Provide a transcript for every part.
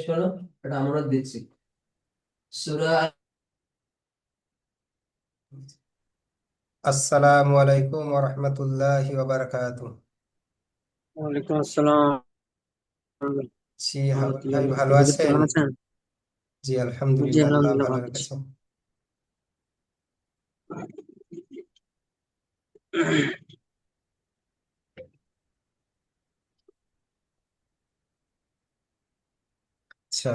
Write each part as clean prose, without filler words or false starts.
শোনো, এটা আমরা দিচ্ছি সূরা। আসসালামু আলাইকুম ওয়া রাহমাতুল্লাহি ওয়া বারাকাতুহু। ওয়ালাইকুম আসসালাম জি, হাবুল রহমতুল্লাহ ভাই ভালো হুজুর আছেন? কেমন আছেন? জি, জি আলহামদুলিল্লাহ, আল্লাহ আলহামদুলিল্লাহ ভালো ভালো আছি। রেখেছেন। আচ্ছা,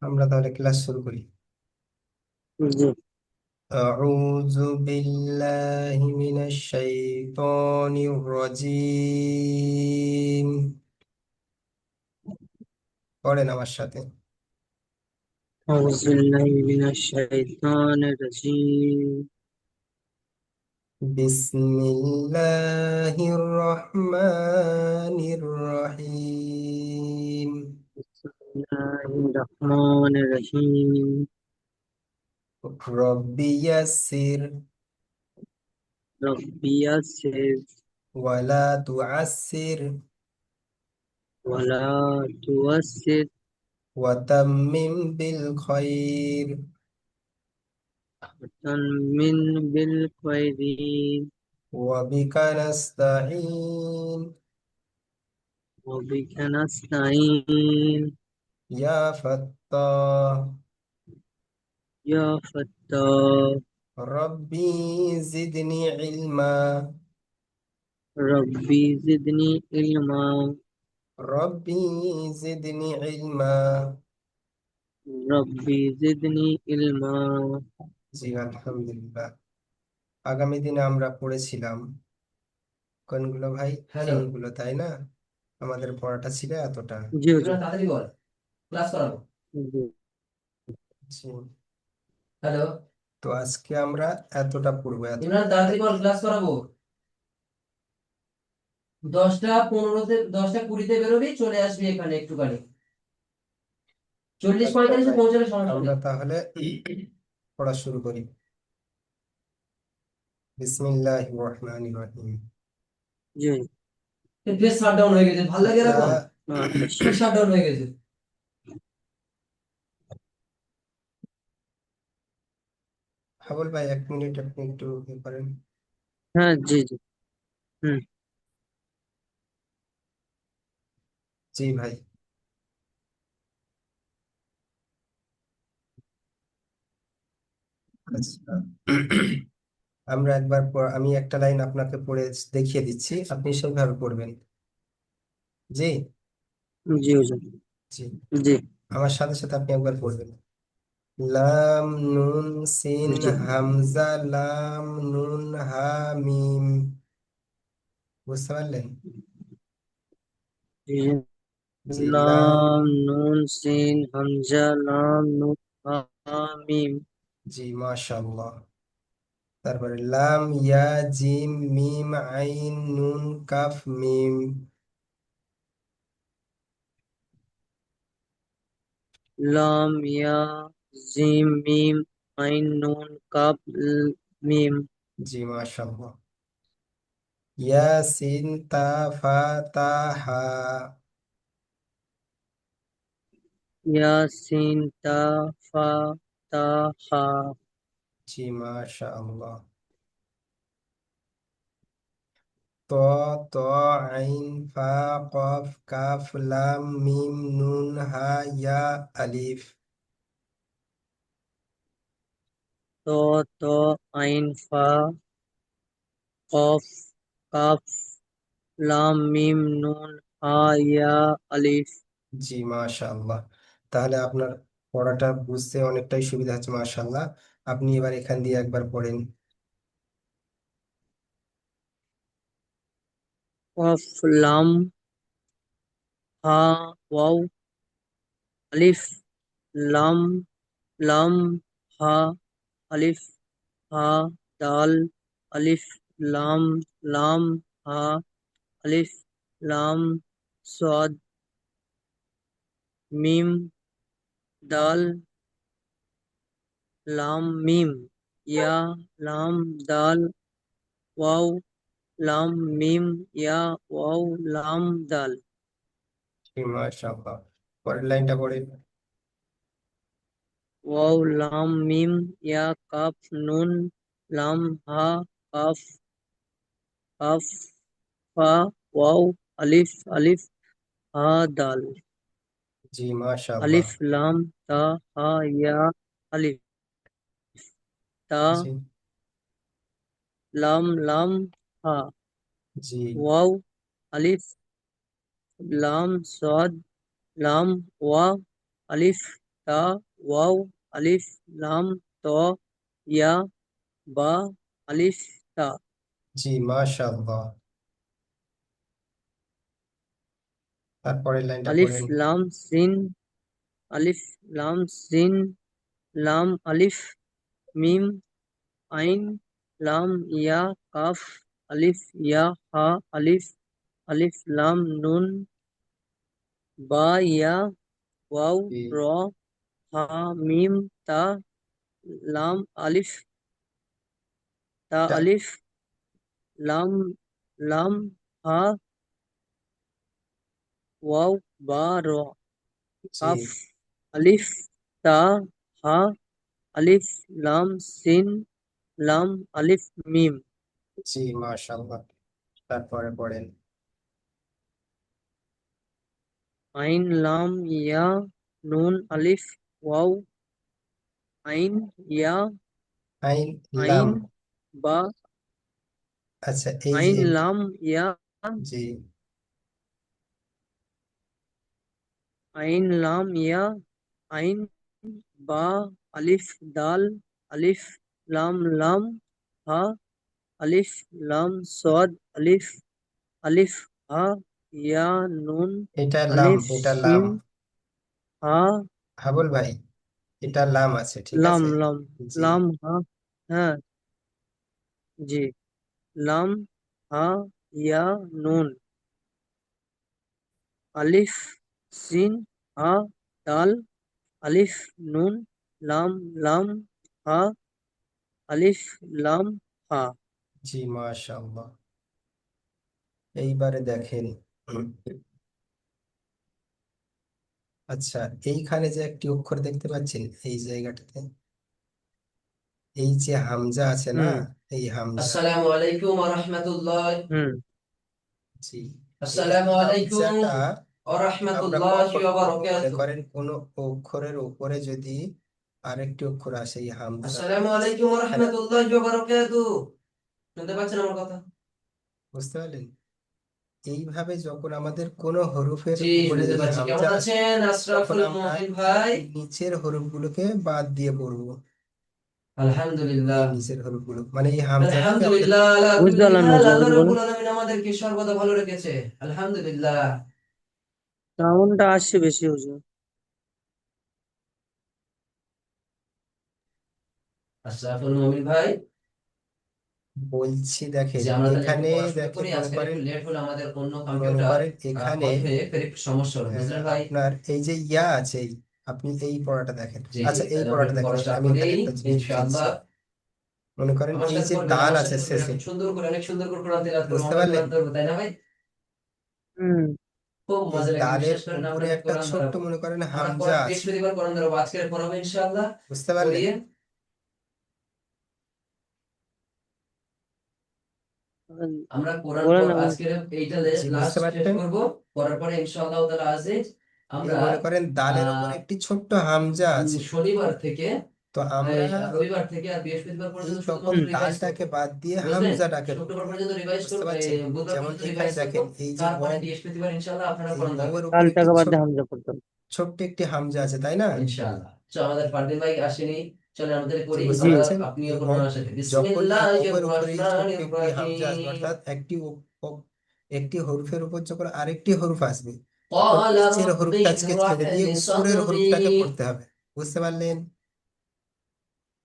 আমরা তাহলে ক্লাস শুরু করি। জি। আউযু বিল্লাহি মিনাশ শাইতানির রাজীম। পড়েন আমার সাথে। আউযু বিল্লাহি মিনাশ শাইতানির রাজীম। বিসমিল্লাহির রহমানির রহিম। বিসমিল্লাহির রহমানির রহিম। রব্বি ইয়াসসির রব্বি ইয়াসসির ওয়ালা তুআসসির ওয়ালা তুয়াসসির ওয়াতাম্মিম বিল খায়র ওয়াতাম্মিম বিল খায়রি ওয়াবিকা নাস্তাঈন ওয়া বিকা নাস্তাঈন ইয়া ফাত্তাহ ইয়া ফাত্তাহ রব্বি জিদনি ইলমা রব্বি জিদনি ইলমা রব্বি জিদনি ইলমা। রব্বি জিদনি ইলমা। জি, আলহামদুলিল্লাহ। আগামী দিনে আমরা পড়েছিলাম কোনগুলো ভাই? হ্যালো। এইগুলো, তাই না? আমাদের পড়াটা ছিল এতটা। জি হুজুর। ইমরান তাড়াতাড়ি বল, ক্লাস করাবো। জি জি, হ্যালো। তো আজকে আমরা এতটা পড়বো, ইমরান এতটা। তাড়াতাড়ি বল, ক্লাস করাবো। 10টা 15-তে, 10টা 20-তে বেরোবি, চলে আসবি এখানে একটুখানি। চল্লিশ আচ্ছা পঁয়তাল্লিশে ভাই, পৌঁছালে সমস্যা আমরা নেই। তাহলে পড়া শুরু করি। বিসমিল্লাহির রহমানির রহিম। জি। পেজ শাট ডাউন হয়ে গেছে, ভাল লাগে ইকরা। এরকম। আচ্ছা। পেজ শাট ডাউন হয়ে গেছে। হাবুল ভাই, 1 মিনিট আপনি একটু করেন। হ্যাঁ জি জি। হুম। জি ভাই। আচ্ছা, আমরা আমি একটা লাইন আপনাকে পড়ে দেখিয়ে দিচ্ছি, আপনি সেইভাবে পড়বেন। জি। জি হুজুর। জি, জি আমার সাথে সাথে আপনি একবার পড়বেন। লাম নুন সিন জি হামজা লাম নুন হা মিম। বুঝতে পারলেন? জি। জি, লাম। লাম নুন সিন হামজা লাম নুন হা মিম। জি, মাশাআল্লাহ। তারপরে লাম ইয়া জিম মিম আইন নুন কাফ মিম। লাম ইয়া জিম মিম আইন নুন কাফ মিম। জি, মাশাআল্লাহ। ইয়াসিন তা ফা তা হা। ইয়াসিন তা ফা তা হা। জি, মাশাআল্লাহ। ত ত আইন ফা কফ কাফ লাম মিম নুন হা ইয়া আলিফ। ত ত আইন ফা কফ কাফ লাম মিম নুন হা ইয়া আলিফ। জি, মাশাআল্লাহ। তাহলে আপনার পড়াটা বুঝতে অনেকটাই সুবিধা হচ্ছে, মাশাআল্লাহ। আপনি এবার এখান দিয়ে একবার পড়েন। কফ লাম হা ওয়াও আলিফ লাম লাম হা আলিফ হা দাল আলিফ লাম লাম হা আলিফ লাম সদ মিম দাল লাম মিম ইয়া লাম দাল ওয়াও লাম মিম ইয়া ওয়াও লাম দাল। মাশাআল্লাহ। পরের লাইনটা পড়েন। ওয়াও লাম মিম ইয়া কাফ নুন লাম হা কাফ কাফ ফা ওয়াও আলিফ আলিফ হা দাল জি মাশাআল্লাহ। আলিফ লাম তা হা ইয়া আলিফ তা জি লাম লাম হা জি ওয়াও আলিফ লাম সদ লাম ওয়া আলিফ তা ওয়াও আলিফ লাম ত ইয়া বা আলিফ তা জি মাশাআল্লাহ। তারপরের লাইনটা আলিফ পড়েন। লাম সিন আলিফ লাম সিন লাম আলিফ মিম আইন লাম ইয়া কাফ আলিফ ইয়া হা আলিফ আলিফ লাম নুন বা ইয়া ওয়াও জি র হা মিম তা লাম আলিফ তা এটা আলিফ লাম লাম হা ওয়াও বা র জি কাফ আলিফ তা হা আলিফ লাম সিন লাম আলিফ মিম জি মাশাআল্লাহ। তারপরে পড়েন। আইন লাম ইয়া নুন আলিফ ওয়াও আইন ইয়া আইন লাম। আইন বা আচ্ছা এই যে আইন লাম ইয়া জি আইন লাম ইয়া আইন বা আলিফ দাল আলিফ লাম লাম হা আলিফ লাম সদ আলিফ আলিফ হা ইয়া নুন এটা লাম, আলিফ এটা লাম। সিন হা হাবুল ভাই, এটা লাম আছে, ঠিক লাম আছে। লাম জি লাম হা হ্যাঁ জি লাম হা ইয়া নুন আলিফ সিন হা দাল আলিফ নুন লাম লাম হা আলিফ লাম হা জি মাশাআল্লাহ। এইবারে দেখেন। আচ্ছা, এইখানে যে একটি অক্ষর দেখতে পাচ্ছেন এই জায়গাটাতে, এই যে হামজা আছে না, হুম এই হামজা। আসসালামু আলাইকুম ওয়া রাহমাতুল্লাহ। হুম জি এই আসসালামু আলাইকুম হামজাটা ওয়া আমরা রাহমাতুল্লাহি কখন ওয়া করব? মনে বারাকাতুহু। করেন কোন অক্ষরের উপরে যদি আরেকটি অক্ষর আসে, এই হামজা আসসালামু আলাইকুম ওয়া এখানে, রাহমাতুল্লাহি ওয়া বারাকাতুহু। শুনতে পাচ্ছেন আমার কথা? বুঝতে পারলেন? এইভাবে যখন আমাদের কোনো হরফের জি, উপরে শুনতে এই পাচ্ছি। কেমন হামজা আসে, আছেন তখন আশরাফুল আমরা মুমিন ভাই? এই নিচের হরফগুলোকে বাদ দিয়ে পড়বো। এই আলহামদুলিল্লাহ। নিচের হরফগুলো মানে এই হামজাটাকে আমাদের, আলহামদুলিল্লাহ আলা বুঝতে কুল্লি পারলাম না হাল। জোরে আল্লাহ করে বলেন রাব্বুল আলামিন আমাদেরকে সর্বদা ভালো রেখেছে। আলহামদুলিল্লাহ। সাউন্ডটা আসছে বেশি হুজুর আশরাফুল মুমিন ভাই, বলছি দেখেন যে আমরা তাহলে একটু এখানে, পড়া শুরু দেখেন করি। মনে আজকের করেন, একটু লেট হলো, আমাদের অন্য মনে কম্পিউটার করেন এখানে বন্ধ হয়ে ফের একটু সমস্যা হলো, বুঝলেন ভাই? আপনার এই যে ইয়া আছে, আপনি এই পড়াটা দেখেন। জি জি, আচ্ছা এই তাহলে আমরা পড়াটা একটু দেখেন, পড়া স্টার্ট আমি করি এখানে একটা জিনিস বুঝাচ্ছি। ইনশাআল্লাহ। মনে করেন আমার এই সাথে যে পড়বেন, দাল আমার আছে সাথে পড়বেন। শেষে, এখন সুন্দর করে, অনেক সুন্দর করে কোরআন তেলাওয়াত করবো, বুঝতে আমরা পারলেন? কোরআন ধরবো, তাই না ভাই? হুম খুব এই মজা লাগবে, দালের বিশ্বাস করেন। আমরা উপরে এখন একটা কোরআন ছোট্ট ধরাবো। মনে করেন আমরা হামজা আছে, বৃহস্পতিবার কোরআন ধরাবো, আজকে পড়াবো ইনশাআল্লাহ। বুঝতে পারলেন? পড়িয়ে আমরা কোরআন এই বলেন এখন আজকের এইটা জি বুঝতে লাস্ট শেষ পারছেন? করব। করার পরে ইনশাআল্লাহ তাআলা আজিজ এই আমরা মনে করেন দালের উপরে একটি ছোট্ট হামজা আছে, শনিবার থেকে তো আমরা রবিবার থেকে আর বৃহস্পতিবার এই পর্যন্ত তখন শুধুমাত্র রিভাইজ করব, দালটাকে বাদ দিয়ে বুঝলেন? হামজাটাকে শুক্রবার পড়বো, পর্যন্ত রিভাইজ বুঝতে করব, পারছেন? বুধবার যেমন পর্যন্ত এখানে রিভাইজ করব। দেখেন এই যে তারপরে ওয়াও, বৃহস্পতিবার ইনশাআল্লাহ আপনারা এই কোরআন ধরবেন ওয়াওয়ের উপরে একটি কালটাকে বাদ দিয়ে হামজা করতে হবে ছোট্ট একটি হামজা আছে, তাই না? ইনশাআল্লাহ। তো আমাদের পারদিন ভাই আসেনি, চলে আমাদের জি করি বুঝতে জি আমরা। পারছেন? আপনিও এই করুন আমার সাথে। যখন এই বিসমিল্লাহির ওয়ের উপরে এই ছোট্ট রহমানির একটি হামজা আসবে, রহিম। অর্থাৎ একটি একটি হরফের উপর যখন আরেকটি হরফ আসবে, তখন ক্বালা নিচের রাব্বি হরফটাকে ছেড়ে ইশরাহ দিয়ে লি উপরের সাদরি। হরফটাকে পড়তে হবে, বুঝতে পারলেন?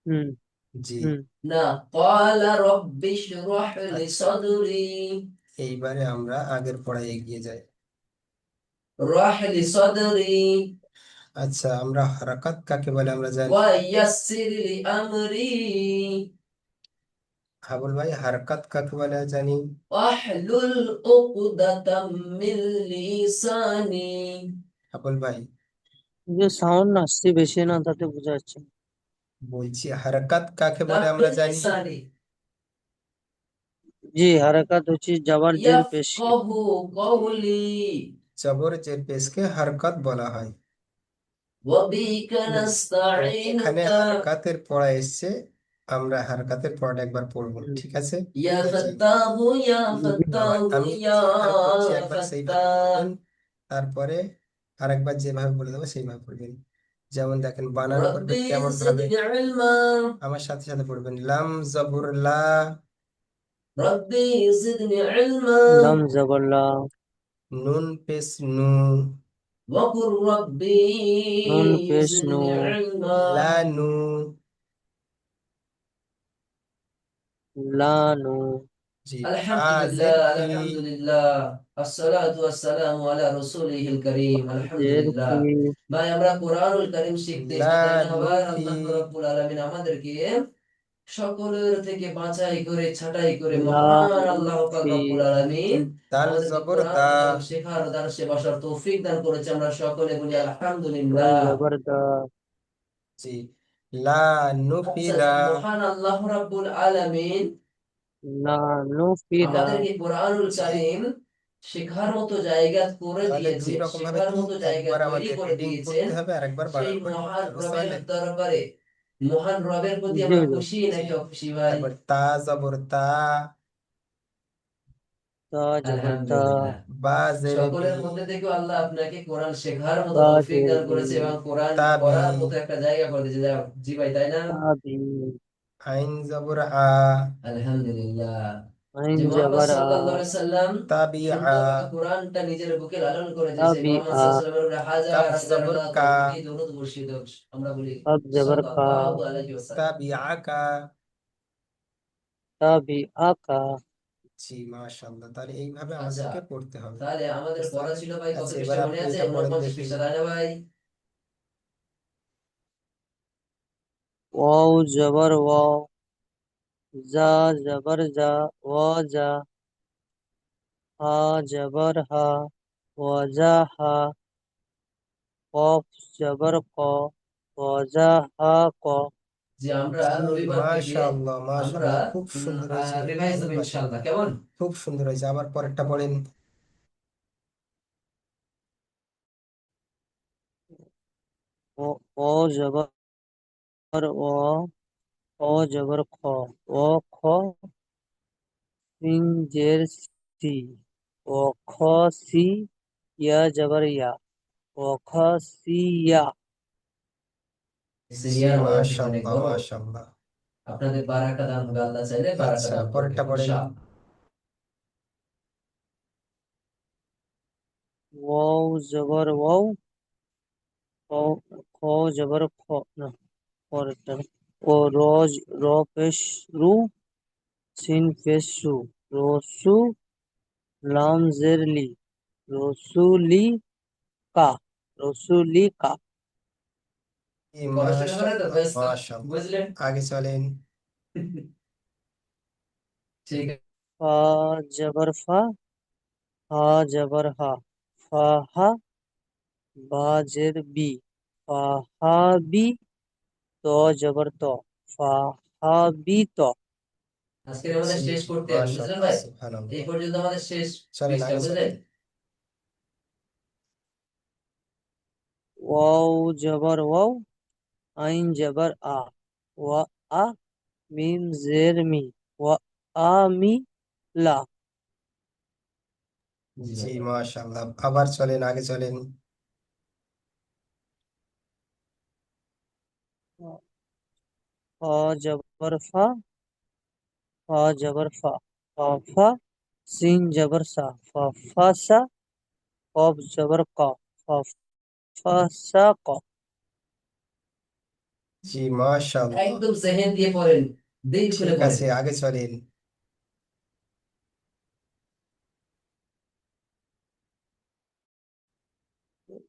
হুম জি হুম না, ক্বালা রাব্বি ইশরাহ লি আচ্ছা, সাদরি। এইবারে আমরা আগের পড়ায় এগিয়ে যাই। রাহ লি সাদরি আচ্ছা, আমরা হারাকাত কাকে বলে আমরা জানি। ওয়া ইয়াসসির লি আমরি। হাবুল ভাই, হারকাত কাকে বলে জানি? واحلل عقدة من লিসানি। হাবুল ভাই, যে সাউন্ড আসছে বেশি না, তাতে বোঝা যাচ্ছে না। বলছি হারকাত কাকে বলে আমরা من জানি? লিসানি জি, হারাকাত হচ্ছে জবর জের পেশকে। ইয়াফকাহু কওলি জবর জের পেশকে হারকাত বলা হয়। ওয়া বিকা তো এখানে নাস্তাঈনুকা। হারকাতের পড়া এসছে, আমরা হারকাতের পড়াটা একবার পড়বো, হুম, ঠিক আছে? ইয়া জি, ফাত্তাহু ইয়া জি। ফাত্তাহু আমি ইয়া যেভাবে বলছি একবার সেইভাবে ফাত্তাহ। পড়বেন, তারপরে আরেকবার যেভাবে বলে দেবো সেইভাবে পড়বেন। যেমন দেখেন বানান করবে রব্বি কেমন ভাবে, জিদনি ইলমা। আমার সাথে সাথে পড়বেন। লাম জবর লা, রব্বি জিদনি ইলমা। লাম জবর লা, নুন পেশ নু, ওয়া কুর রব্বি নুন পেশ নু, জিদনি ইলমা। লা নু। লা নু। জি, ফা জের আলহামদুলিল্লাহ, ফি। আলহামদুলিল্লাহ। আসসালাতু ওয়াসসালামু আলা রাসূলিহিল কারীম। জের আলহামদুলিল্লাহ। ফি, ভাই, আমরা কোরআনুল কারীম শিখতে লা এসেছি, তাই না নু ভাই? ফি। আল্লাহ রাব্বুল আলামিন আমাদেরকে সকলের থেকে বাছাই করে ছাঁটাই করে লা মহান নু আল্লাহ পাক ফি, রব্বুল আলামিন দাল আমাদেরকে জবর কোরআন দা, কলম শেখার ও দার্সে বসার তৌফিক দান করেছে। আমরা সকলে বলি দাল আলহামদুলিল্লাহ। জবর দা, জি, লা আচ্ছা, নুফিদা। যে মহান আল্লাহ রাব্বুল আলামিন লা নু ফিদা। আমাদেরকে কোরআনুল জি, কারীম শেখার মতো জায়গা করে তাহলে দুই দিয়েছেন, রকম ভাবে শেখার কি, মতো জায়গা একবার তৈরি আমাদের করে রিডিং দিয়েছেন। পড়তে হবে আর একবার সেই বানান করে পড়তে মহান হবে, বুঝতে রবের পারলেন? দরবারে, মহান রবের প্রতি জি আমরা হুজুর। খুশি জি, নাকি অখুশি ভাই? তারপর তা জবর তা, তা জবর তা, আলহামদুলিল্লাহ। বা জের বি, সকলের মধ্যে থেকেও আল্লাহ আপনাকে কোরআন শেখার মতো তা তৌফিক জের দান বি, করেছে এবং কোরআন তাবি, পড়ার মতো একটা জায়গা করে দিয়েছে। জি ভাই, তাই না? তা বি, আইন জবর আ, আলহামদুলিল্লাহ। আইন যে মোহাম্মদ জবর আ, সাল্লাল্লাহু আলাইহি সাল্লাম তাবি আ, সুন্দরভাবে কোরআনটা নিজের বুকে লালন করেছে, তা সেই বি মোহাম্মদ আ, সাল্লাল্লাহু আলাইহি সাল্লামের উপরে হাজার কাফ হাজার জবর আল্লাহ কা, তৌফিক দরুদ বর্ষিত হোক। আমরা বলি কাব জবর কা, সাল্লাল্লাহু আলাইহি ওয়াসাল্লাম। তাবি আকা। তা বি আকা। জি, মাশাআল্লাহ, তাহলে এইভাবে আচ্ছা, আমাদেরকে পড়তে হবে, তাহলে আমাদের বুঝতে পড়া পারলেন? ছিল ভাই কত আচ্ছা, এবার পৃষ্ঠা মনে আপনি আছে? এটা পড়েন 49 দেখি। পৃষ্ঠা, তাই না ভাই? ওয়াও জবর ওয়াও, জা জবর জা, ওয়া জা, হা জবর হা, ওয়া জা হা, কফ জবর ক, ওয়া জা হা ক। যে আমরা জি, রবিবার থেকে মাশাআল্লাহ, আমরা মাশাআল্লাহ, খুব সুন্দর হয়েছে রিভাইজ হাবিব দেবো ভাই, ইনশাআল্লাহ, কেমন? খুব সুন্দর হয়েছে। আবার পরেরটা পড়েন। ও ও জবর ও, ও জবর খ, ও খ, সিন জের সি, ও খ সি, ইয়া জবর ইয়া, ও খ সি ইয়া। জি, সিরিয়ার ওয়ার্ড অনেক মাশাআল্লাহ, বড়। মাশাআল্লাহ। আপনাদের বারাকা দান হবে, আল্লাহ চাইলে বারাকা আচ্ছা, দান করবে পরেরটা পড়েন। ইনশাআল্লাহ। ওয়াও জবর ওয়াও, খ, খ জবর খ, না পরেরটা না। ও রোজ, র পেশ রু, সিন পেশ সু, রসু, লাম জের লি, রসুলি কা, রসুলি কা। জি, পড়া শুরু করে তো মাশাআল্লাহ, বেশ, মাশাআল্লাহ। বুঝলেন? আগে চলেন। ঠিক ফা জবর ফা, হা জবর হা, ফা হা, বা জের বি, ফা হা বি, ত জবর ত, ফা হা বি ত। আজকে আমাদের জি, শেষ করতে হবে, বুঝলেন মাশাআল্লাহ, ভাই? এই সুবহানাল্লাহ। পর্যন্ত আমাদের শেষ চলেন পৃষ্ঠা, আগে বুঝলেন? চলেন। ওয়াও জবর ওয়াও, আইন জবর আ, ওয়া আ, মিম জের মি, ওয়া আ মি লা। জি জি, ভাই। মাশাআল্লাহ, আবার চলেন, আগে চলেন। ফা জবর ফা, ফা জবর ফা, ফা ফা, সিন জবর সা, ফা ফা সা, কফ জবর ক, ফা ফা সা ক। জি, মাশাআল্লাহ। একদম জেহেন দিয়ে পড়েন, দিল খুলে ঠিক পড়েন। আছে, আগে চলেন।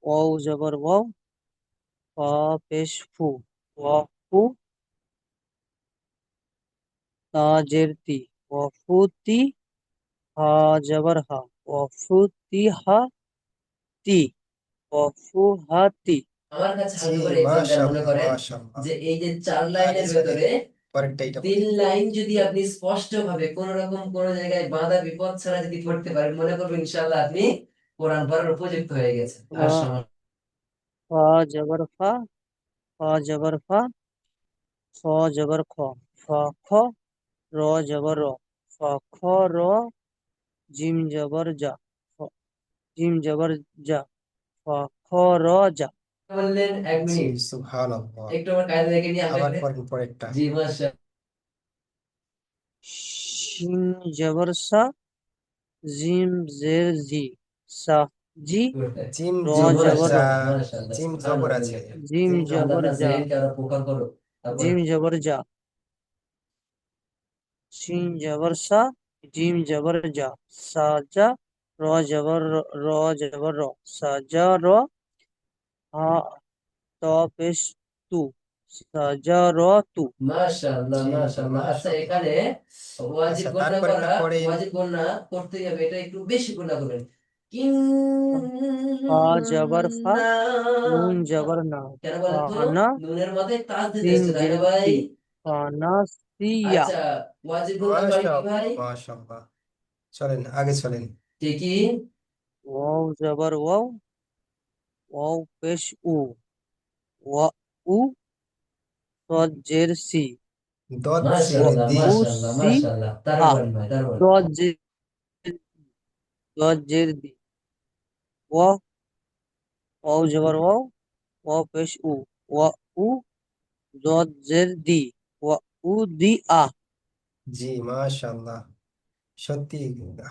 ওয়াও জবর ওয়াও, ফা পেশ ফু, ওয়া ফু, তাজের তি ওয়াফুতি হা জবর হা ওয়াফুতি হা তি ওয়াফুহাতি আমার কাছে জি হালকা করে এক্সাম দেন, মনে মাশাআল্লাহ করেন মাশাআল্লাহ। যে এই যে 4 আগে লাইনের চলেন, ভেতরে পরেরটা এটা 3 বলেন। লাইন যদি আপনি স্পষ্ট ভাবে কোন রকম কোন জায়গায় বাধা বিপদ ছাড়া যদি পড়তে পারেন, মনে করবেন ইনশাআল্লাহ আপনি কোরআন পড়ার উপযুক্ত হয়ে গেছেন। আর ফা ফা জবর ফা ফা জবর ফা খ জবর খ ফা খ র জবর র ফা খ র জিম জবর যা জিম জবর যা ফা খ র যা বললেন 1 জি মিনিট, সুবহানাল্লাহ। একটু আমার কায়দা দেখে নিয়ে আমরা আবার এখানে। পরেন পরেরটা। জি মাশাআল্লাহ। শিন জবর সা জিম জের জি সা জি জিম র জি জবর জবর র যা, মাশাআল্লাহ মাশাআল্লাহ জিম জবর আছে। সুবহানাল্লাহ। জিম জিম জবর আল্লাহ যা জেন কে আরো প্রকার করো। তারপরে জিম জবর যা শিন জবর সা জিম জবর যা সাজা র জবর র জবর র সাজা র হা ত পেশ তু সাজা র তু মাশাআল্লাহ জি মাশাআল্লাহ। আচ্ছা, মাশাআল্লাহ। এখানে ওয়াজিব আচ্ছা গণনা তারপরে কি করা, পড়েন? ওয়াজিব গণনা করতেই হবে, এটা একটু বেশি গণনা করবেন। ফা জবর ফা কিন্না, নুন জবর না কেন বলেন তো? ফানা নুনের মধ্যে তাজ দিতে সিন এসছে, তাই না জের ভাই? সি ফানা সিয়া আচ্ছা, ওয়াজিব গণনা করে কি মাশাআল্লাহ ভাই? মাশাআল্লাহ। চলেন আগে চলেন। ঠিকই। ওয়াও জবর ওয়াও ওয়াও পেশ উ ওয়া উ সদ জের সি দদ জের মাশাআল্লাহ দি। উ মাশাআল্লাহ সি মাশাআল্লাহ, আ দারুণ ভাই দারুণ। সদ জের সদ জের দি ওয়া ওয়াও জবর ওয়াও ওয়াও পেশ উ ওয়া উ সদ জের দি ওয়া উ দি আ জি মাশাআল্লাহ। সত্যি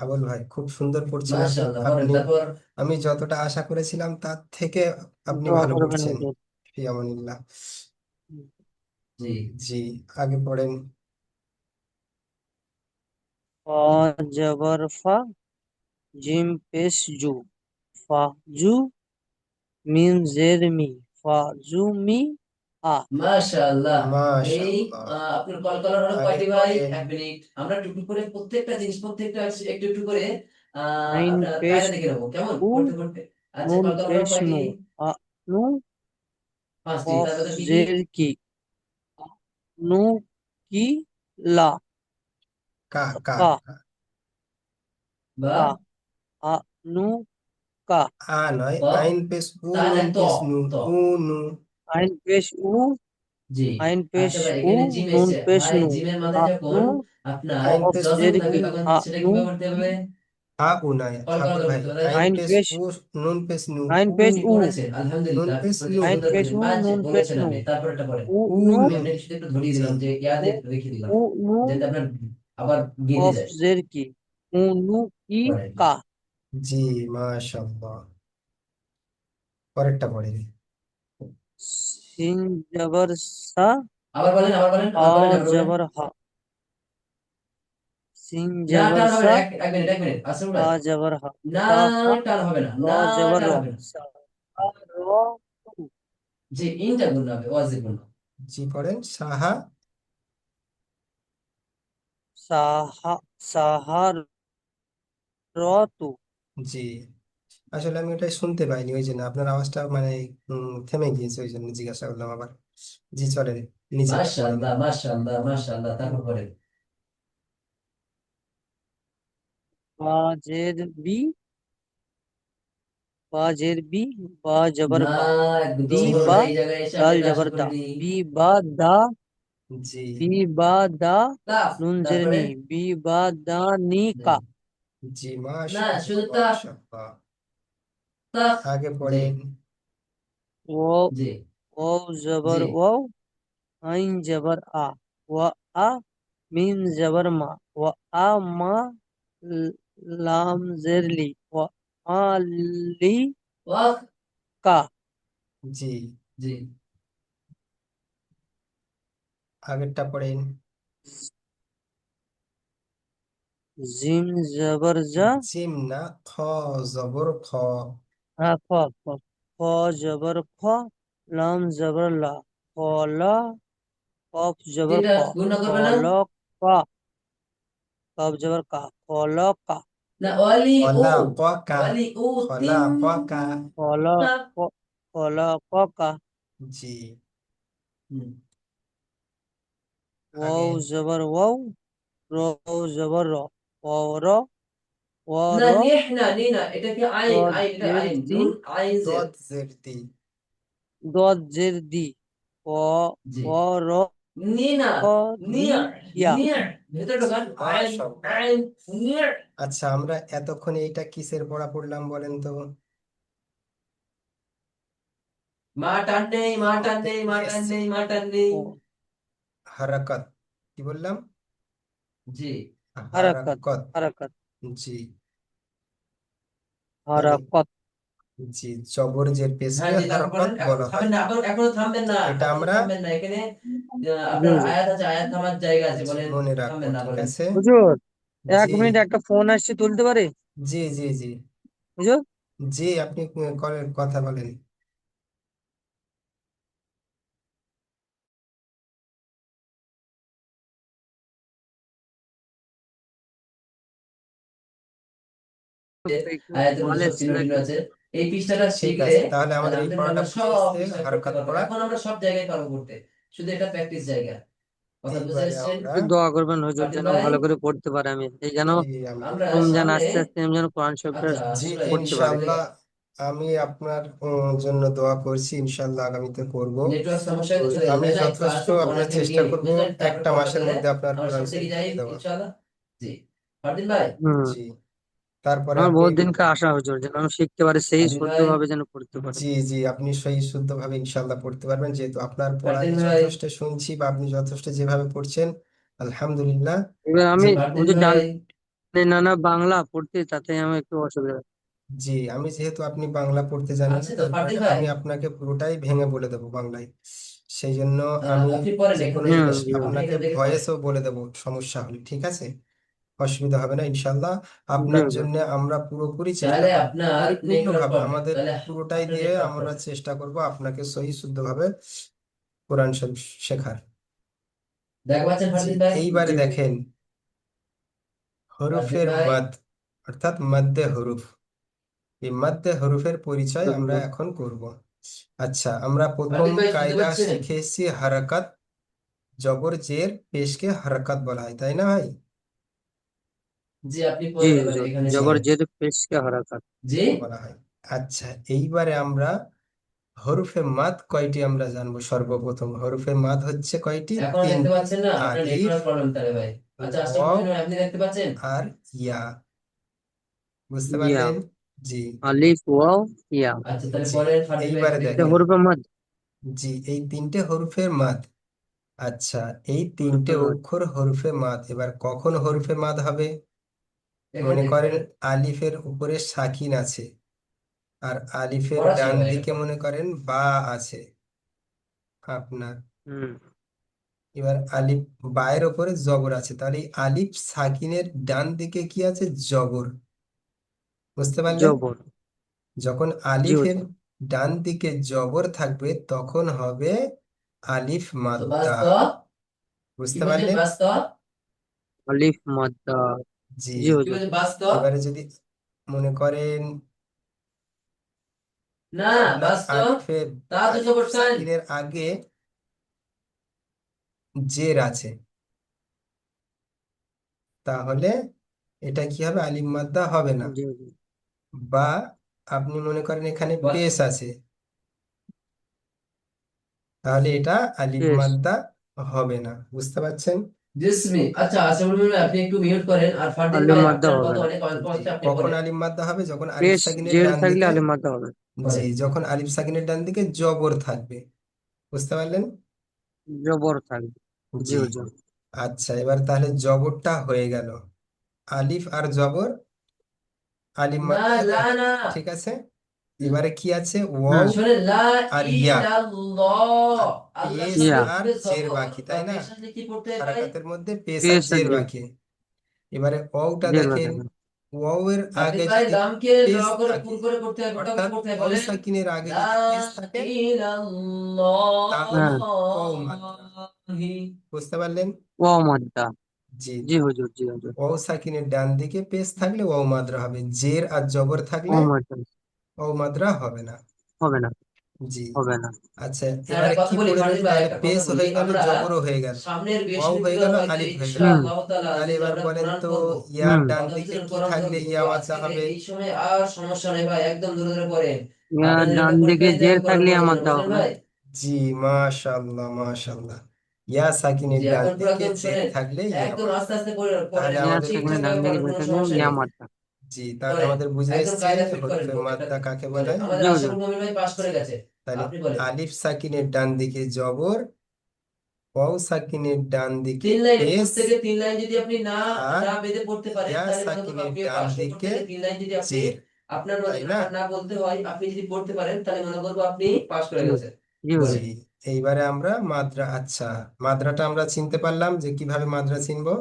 আবুল ভাই খুব সুন্দর পড়ছেন মাশাআল্লাহ, বলেন আপনি। তারপর। আমি যতটা আশা করেছিলাম তার থেকে আপনি দোয়া ভালো করবেন পড়ছেন। হুজুর। ফি আমানিল্লাহ। জি জি আগে পড়েন। ফা জবর ফা জিম পেশ জু ফা জু মিম জের মি ফা জু মি আ মাশাআল্লাহ। এই মাশাআল্লাহ। আপনার কল করার হলো আগে কয়টি ভাই? পড়েন। 1 মিনিট। আমরা টুকটু করে প্রত্যেকটা জিনিস, প্রত্যেকটা একটু একটু করে আইন আপনার পেশ কায়দা দেখে নেবো, কেমন উ পড়তে পড়তে। আচ্ছা, নুন কল করার হলো পেশ কয়টি? নু আ নু 5টি। কফ তার মধ্যে কি কি? জের কি আ, নু কি লা কা কা কা কা। বা কা আ নু কা আ নয়, ক, আইন পেশ উ তা না নুন ত, পেশ নু। ত। উ নু। আইন পেশ উ জি। আইন পেশ আচ্ছা ভাই, উ এখানে জিম নুন এসছে পেশ ভাই, নু জিমের মাঝে আ যখন নু আপনার আইন কফ পেশ জজম জের থাকে কি তখন আ সেটা নু কিভাবে করতে কি হবে? আ উ নয় কল করা আবুল দরকার ভাই। তো, তাই না? আইন আইন পেশ পেশ উ নুন পেশ নু। আইন উ পেশ জি, উ পড়েছেন নুন আলহামদুলিল্লাহ, পেশ অতি নু। আইন সুন্দর পেশ করেছেন। উ পাঁচ নুন পেশ বলেছেন নু আপনি, তারপরটা পড়েন। উ উ নু আমি নু। আপনাকে শুধু একটু ধরিয়ে জি দিলাম যে উ ইয়াদে রেখে দিলাম, উ নু যাতে আপনার আবার গেঁদে কফ যায়। জের কি উ নু কি পড়েন। কা জি মাশাআল্লাহ। পরেরটা পড়েন। সিন জবর সা আবার বলেন, আবার বলেন, আ আবার বলেন, আবার বলেন। জবর হা সিন না, জবর টান হবে সা না। 1 মিনিট, 1 মিনিট আসুন আ ভাই। জবর হা না, সা হা টান হবে না, র না, জবর টান র হবে না। সা আ র তু জি, ইনটা গুণ হবে, ওয়াজিব গুণ। জি পড়েন। সাহা। সাহা সাহা র তু জি আসলে আমি ওটাই শুনতে পাইনি, ওই জন্য আপনার আওয়াজটা মানে থেমে গিয়েছে, ওই জন্য জিজ্ঞাসা করলাম আবার। জি চলেন নিচেরটা পড়েন। মাশাআল্লাহ মাশাআল্লাহ মাশাআল্লাহ, তারপর পড়েন। বা জের বি বা জের বি বা জবর না, বা বি একদম হলো না, বা এই জায়গায় এসে দাল আপনাকে আসতে জবর দা পারিনি। বি বা দা জি বি বা দা তাফ, নুন জের তারপরে। নি বি বা দা নি জি। কা জি না, মাশাআল্লাহ শুধু তাফ, মাশাআল্লাহ। তাফ। আগে জি পড়েন। ও জি ও জি। জবর ও আইন জবর আ ওয়া আ মিম জবর মা ওয়া আ মা ল- লাম জের লি ওয়া আ লি ওয়াক। কা জি জি আগেরটা পড়েন। জিম জবর জা জিম না, খ জবর খ। খ খ খ জবর খ লাম জবর লা খ লা কফ জবর তিনটা ক গুণ খ করবে না? ল কা कफ जबर का खलका না অলি ও খলা পকা অলি ও খলা তিন পকা खलक खलका জি হুম। আগে वाव जबर वाव रो जबर रो और না और নেহ না নি না এটা কি আইন दो আইন এটা जेर আইন दी নুন আইন জের দদ জের দি दो जेर दी জি और নি না दी নিয়ার या নিয়ার ভেতরে ঢোকান আইন মাশাআল্লাহ আইন নিয়ার আচ্ছা আমরা এতক্ষণ এইটা কিসের পড়া পড়লাম বলেন তো মা টান নেই মা টান আমাদের নেই কি মা টান এসছে নেই মা টান নেই হারাকাত কি বললাম জি हरकत হারাকাত हरकत জি তাহলে हरकत জি জবর জের হ্যাঁ পেশকে জি তারপর হারকত বলেন বলা হয় থামেন না এখন এখনো থামবেন না এটা এখনো আমরা থামবেন না এখানে জি আপনার জি আয়াত আছে আয়াত থামার জায়গা আছে জি বলেন মনে রাখবো থামবেন না ঠিক বলেন আছে হুজুর এক জি মিনিট একটা ফোন আসছে তুলতে পারে জি জি জি হুজুর জি আপনি কলের কথা বলেন একটু আয়াতের মধ্যে কল সব চিহ্ন এসেছিল টিহ্ন একটু আছে এই পৃষ্ঠাটা ঠিক শিখলে আছে তাহলে আমাদের এই আলহামদুলিল্লাহ পড়াটা আমরা বুঝে সব এসছে পৃষ্ঠা করতে হারকাত পারবো পড়া এখন আমরা সব জায়গায় পারবো করতে শুধু এটা প্র্যাকটিস জায়গা কথা বুঝে এইবারে এসছেন আমরা একটু দোয়া করবেন হুজুর ফাতিল যেন ভাই ভালো করে পড়তে পারে আমি এই যেন জি আমি আমরা রমজান সামনে আস্তে আস্তে আমি যেন কোরআন শরীফটা আচ্ছা জি আসলে পড়তে পারি ইনশাআল্লাহ আমি আপনার জন্য দোয়া করছি ইনশাআল্লাহ আগামীতে করব নেটওয়ার্ক সমস্যা তো হলে চলে যাবে আমি তাই না একটু যথেষ্ট আসুক আমরা ওনাকে চেষ্টা নিয়ে করব বুঝলেন তারপরে একটা পড়া মাসের করলে মধ্যে আপনার আমরা কোরআন সামনে শরীফ কি যাই দিয়ে দেওয়া ইনশাআল্লাহ জি ফাতিল ভাই হুম জি তারপরে আমার আপনি বহুত দিনকে আশা হুজুর যেন আমি শিখতে পারি সেই ফাতিল ভাই শুদ্ধভাবে যেন পড়তে পারি জি জি আপনি সহি শুদ্ধভাবে ইনশাআল্লাহ পড়তে পারবেন যেহেতু আপনার পড়া ফাতিল আমি ভাই যথেষ্ট শুনছি বা আপনি যথেষ্ট যেভাবে পড়ছেন আলহামদুলিল্লাহ এবার যে আমি ফাতিল হুজুর ভাই জানি না না বাংলা পড়তে তাতে আমার একটু অসুবিধা হয়। জি আমি যেহেতু আপনি বাংলা পড়তে জানেন আছে তো তারপরে ফাতিল ভাই আমি আপনাকে পুরোটাই ভেঙে বলে দেবো বাংলায় সেই জন্য আমি আপনি পড়েন যে কোনো এখানে হুম জিনিস জি আপনি আপনাকে এখানে দেখে পড়েন ভয়েসও বলে দেবো সমস্যা হলে ঠিক আছে অসুবিধা হবে না ইনশাল্লাহ জি আপনার হুজুর জন্য আমরা পুরোপুরি চেষ্টা তাহলে করব আপনার নেটওয়ার্ক পরিপূর্ণভাবে প্রবলেম আমাদের তাহলে পুরোটাই আপনার দিয়ে নেটওয়ার্ক আমরা প্রবলেম চেষ্টা করব আপনাকে সহি শুদ্ধভাবে কোরআন শরীফ শেখার দেখতে পাচ্ছেন জি ফাতিল ভাই এইবারে জি হুজুর দেখেন ফাতিল হরফের ভাই মদ অর্থাৎ মধ্যে হরুফ এই মধ্যে হরুফের পরিচয় আমরা হুজুর এখন করব আচ্ছা আমরা প্রথম ফাতিল ভাই শুনতে কায়দা পাচ্ছেন শিখে এসেছি হারাকাত জবর জের পেশকে হারাকাত বলা হয় তাই না ভাই জি আপনি জি পড়েন এবার হুজুর এখানে জি জবর পড়েন জের পেশকে হারাকাত জি বলা হয় আচ্ছা এইবারে আমরা হরফে মাদ কয়টি আমরা জানবো সর্বপ্রথম হরফে মাদ হচ্ছে কয়টি এখনো দেখতে তিনটি পাচ্ছেন না আপনার আলিফ নেটওয়ার্ক প্রবলেম তাহলে ভাই আচ্ছা আশা ওয়াও করি আপনি দেখতে পাচ্ছেন আর ইয়া বুঝতে ইয়া পারলেন জি আলিফ ওয়াও ইয়া আচ্ছা তাহলে জি পড়েন ফাতিল ভাই একটু এইবারে এটা দেখি দেখেন হরফে মদ জি এই তিনটে হরফের মাদ আচ্ছা এই তিনটে হরফে মদ অক্ষর হরফে মাদ এবার কখন হরফে মাদ হবে এখানে মনে দেখতে করেন হবে আলিফের উপরে সাকিন আছে আর আলিফের পড়া ছিল ডান ভাই এটা দিকে পড়া মনে করেন বা আছে আপনার হুম এবার আলিফ বায়ের ওপরে জবর আছে তাহলে এই আলিফ সাকিনের ডান দিকে কি আছে জবর বুঝতে পারলেন জবর যখন জি আলিফের হুজুর ডান দিকে জবর থাকবে তখন হবে আলিফ তো মাদ্দা বাস্তব কি বুঝতে বলছেন পারলেন বাস্তব আলিফ মাদ্দা জি জি কি হুজুর বলছেন বাস্তব এবারে যদি মনে করেন না আপনার বাস্তব আলিফের তা তো আলিফ খবর শান সাকিনের আগে জের আছে তাহলে এটা কি হবে আলিফ মাদ্দা হবে না জি হুজুর বা আপনি মনে করেন এখানে পেশ আছে তাহলে এটা আলিফ পেশ মাদ্দা হবে না বুঝতে পারছেন জিসমি আচ্ছা আশা করি আপনি একটু মিউট করেন আর ফাতিল আলিফ ভাই মাদ্দা আপনার হবে কথা না অনেক অল্প জি হচ্ছে আপনি কখন বলেন আলিফ মাদ্দা হবে যখন আলিফ পেশ সাকিনের জের ডান থাকলে দিকে আলিফ মাদ্দা হবে জি বলেন যখন আলিফ সাকিনের ডান দিকে জবর থাকবে বুঝতে পারলেন জবর থাকবে জি জি হুজুর আচ্ছা এবার তাহলে জবরটা হয়ে গেল আলিফ আর জবর আলিফ না মাদ্দা লা এক না ঠিক আছে এবারে কি আছে হুম ওয়াও শোনেন লা আর ইয়া ইলাল্লাহ আর আল্লাহ পেশ ইয়া শব্দের আর পরে জের জবর বাকি বা তাই না পেশ আসলে কি পড়তে হয় ভাই হারাকাতের মধ্যে পেশ আর পেশ আর জের জের বাকি এবারে ওটা জের দেখেন বাকি ওয়াও এর ফাতিল আগে ভাই যদি দামকে ড্র পেশ করে থাকে পুর করে পড়তে হয় কোনটা করে অর্থাৎ পড়তে হয় ওয়াও বলেন সাকিনের আগে লা যদি পেশ থাকে তাহলে হ্যাঁ ওয়াও মাদ্দা ইলাল্লাহি বুঝতে পারলেন ওয়াও মাদ্দা জি, জি হুজুর, জি হুজুর। ওয়াও সাকিনের ডান দিকে পেশ থাকলে ওয়াও মাদ্রা হবে, জের আর জবর ও থাকলে মাদ্রা ওয়াও মাদ্রা হবে না। হবে না, জি, হবে না। আচ্ছা, হ্যাঁ, একটা এবারে কথা কি বলি পড়ে ফারদিন রয়েছে ভাই, তাহলে? একটা কথা পেশ বলি। হয়ে গেল, আমরা জবরও হয়ে গেল, সামনের ওয়াও হয়ে বৃহস্পতিবার গেল, হয়তো আলিফ হয়ে গেল। হুম, ইনশাআল্লাহ তাআলা তাহলে যদি এবার আমরা বলেন কোরআন তো, পড়বো, ইয়ার হুম। ডান কথা দিকে বুঝলেন, কি কোরআন থাকলে যখন ইয়া পড়বো মাদ্রা আজকে হবে? এই সময় আর সমস্যা নেই ভাই, একদম ধরে ধরে পড়েন। ইয়ার আপনাদের ডান এটা দিকে পরীক্ষা দিতে জের হবে কোরআন থাকলে পড়ার জন্য, আমার দাও বুঝলেন হবে। ভাই? জি, মাশাআল্লাহ মাশাআল্লাহ, ইয়া সাকিনের জি, ডান এখন পুরো দিকে একদম জের শোনেন, থাকলে ইয়া একদম মাদ্রা। আস্তে আস্তে পড়েন, তাহলে ইয়ার আমাদের সেখানে বুঝে, ডান ঠিকঠাক ভাবে দিকে পড়েন, জের কোনো থাকলে সমস্যা ইয়া নেই। মাদ্রা। জি, তাহলে পড়েন, আমাদের বুঝে একদম এসছে কায়দা ফিট করেন হরফে প্রত্যেকটা মাদ্দা দিন। কাকে বলে। বলেন, আমাদের জি হুজুর। আশরাফুল মুমিন ভাই পাস করে গেছে। তাহলে আপনি বলেন। আলিফ সাকিনের ডান দিকে জবর, ওয়াও সাকিনের ডান দিকে 3 লাইন, পেশ, প্রত্যেকে 3 লাইন যদি আপনি না আর না বেঁধে পড়তে পারেন, ইয়া তাহলে মনে করুন সাকিনের আপনিও ডান পাস। দিকে প্রত্যেকে 3 লাইন যদি আপনি জের, আপনার তাই না? না বলতে হয়, আপনি যদি পড়তে পারেন, তাহলে মনে করবো আপনি পাস করে জি গেছেন। জি জি, হুজুর। বলেন। এইবারে আমরা মাদ্রা, আচ্ছা, মাদ্রাটা আমরা চিনতে পারলাম যে কিভাবে মাদ্রা চিনবো।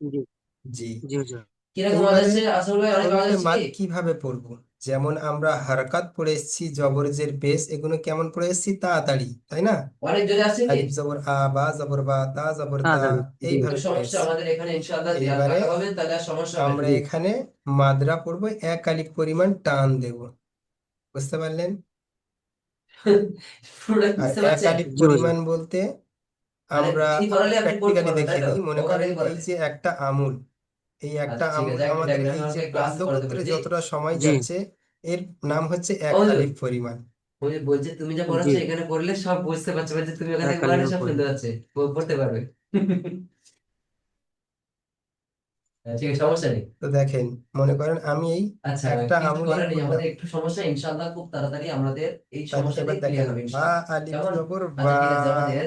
জি জি, জি হুজুর। কিরকম আওয়াজ এইবারে আসছে আসল ভাই, অনেক আওয়াজ হরফে আসছে মাদ কি? কিভাবে পড়বো? যেমন আমরা হারকাত পড়ে এসেছি, জবর জের পেশ, এগুলো কেমন পড়ে এসেছি? তাড়াতাড়ি, তাই না? অনেক জোরে আসছে কি? আলিফ জবর আ, বা জবর বা, তা জবর তা, তাড়াতাড়ি। জি একটু এইভাবে হুজুর। পড়ে সমস্যা এসেছি। আমাদের এখানে, ইনশাআল্লাহ দেয়াল এইবারে পাকা হবে, তাহলে আর সমস্যা হবে না। আমরা জি এখানে মাদ্রা পড়বো, এক আলিফ পরিমাণ টান দেব, বুঝতে পারলেন? পুরো আর বুঝতে এক পারছেন? আলিফ জি হুজুর। পরিমাণ বলতে মানে আমরা যিনি পড়ালে আপনি পড়তে প্র্যাকটিক্যালি পারবেন, তাই দেখিয়ে তো? দিই। মনে ওখান করেন থেকে এই পড়ালে। যে একটা আমুল, এই একটা আচ্ছা, ঠিক আমুল আছে, একটু আমাদের ডায়াগ্রাম এই যে আমাকে ক্লাসে পড়াতে বাল্যগোত্রে বলেছি। যতটা সময় জি যাচ্ছে, এর নাম হচ্ছে ও এক হুজুর, আলিফ পরিমাণ। ওই যে বলছে তুমি যা জি। পড়াচ্ছ এখানে পড়লে সব বুঝতে পারছে, বলছে তুমি ওখান থেকে একালি পড়ালে সব উপর। শুনতে পাচ্ছে, পড়তে পারবে। হ্যাঁ, ঠিক আছে, সমস্যা নেই। তো দেখেন, মনে করেন আমি এই আচ্ছা, একটা কিছু আমুলই করার নেই, করলাম। আমাদের একটু সমস্যা, ইনশাআল্লাহ খুব তাড়াতাড়ি আমাদের এই তাহলে সমস্যাটি এবার ক্লিয়ার দেখেন, হবে বা ইনশাআল্লাহ। আলিফ কেমন? জবর বা, আচ্ছা, ঠিক আছে, আমাদের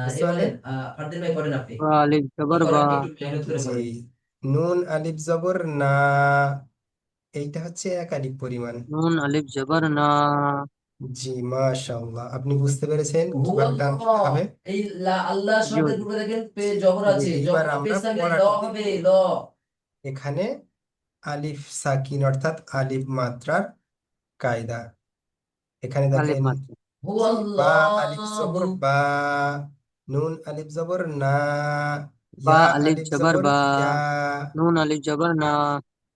বুঝতে এই বলেন, পারলেন? ফারদিন ভাই করেন আপনি। বা আলিফ কি জবর বা। করেন একটু মেহনত করে জি, করেন। নুন আলিফ জবর না, এইটা হচ্ছে এক আলিফ পরিমাণ। নুন আলিফ জবর না। জি, মাশাআল্লাহ, আপনি বুঝতে পেরেছেন কিভাবে টানতে হুয়াল্লাহ, হবে। এই আল্লাহ জি শব্দের হুজুর। পূর্বে দেখেন জবর জি, আছে, এইবার জবর আমরা পেশ থাকলে ল পড়াটা হবে, দেখব। ল। এখানে আলিফ সাকিন অর্থাৎ আলিফ মাত্রার কায়দা। এখানে আলিফ দেখেন, মাত্র। বা আলিফ জবর হুয়াল্লাহু। বা, নুন আলিফ জবর না, বা ইয়া আলিফ আলিফ জবর জবর বা। ইয়া। নুন আলিফ জবর না।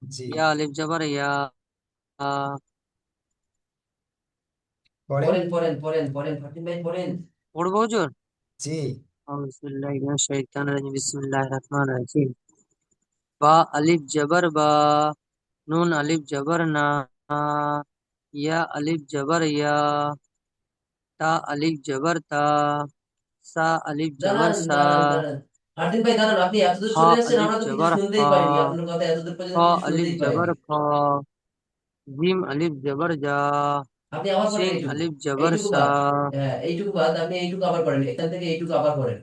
জি, ইয়া আলিফ জবর ইয়া। পড়েন। পড়েন ফারদিন ভাই, পড়েন। পড়বো হুজুর? জি, আউযুবিল্লাহি মিনাশ শাইতানির রাজিম। বিসমিল্লাহির রহমানির রহিম। বা আলিফ জবর বা। নুন আলিফ জবর না। ইয়া আলিফ জবর ইয়া। তা আলিফ জবর তা। সা আলিফ জবর সা। দাঁড়ান ফারদিন ভাই, দাঁড়ান, আপনি এতদূর হা চলে আসছেন, আলিফ আমরা তো কিছু জবর শুনতেই হা। পারিনি, আপনার কথা এতদূর খ পর্যন্ত কিছু আলিফ শুনতেই জবর পাইনি। খ। জিম আলিফ জবর জা। আপনি আবার পড়েন সিন এইটুকু, আলিফ জবর এইটুকু সা। বাদ। হ্যাঁ, এইটুকু বাদ, আপনি এইটুকু আবার পড়েন, এখান থেকে এইটুকু আবার পড়েন।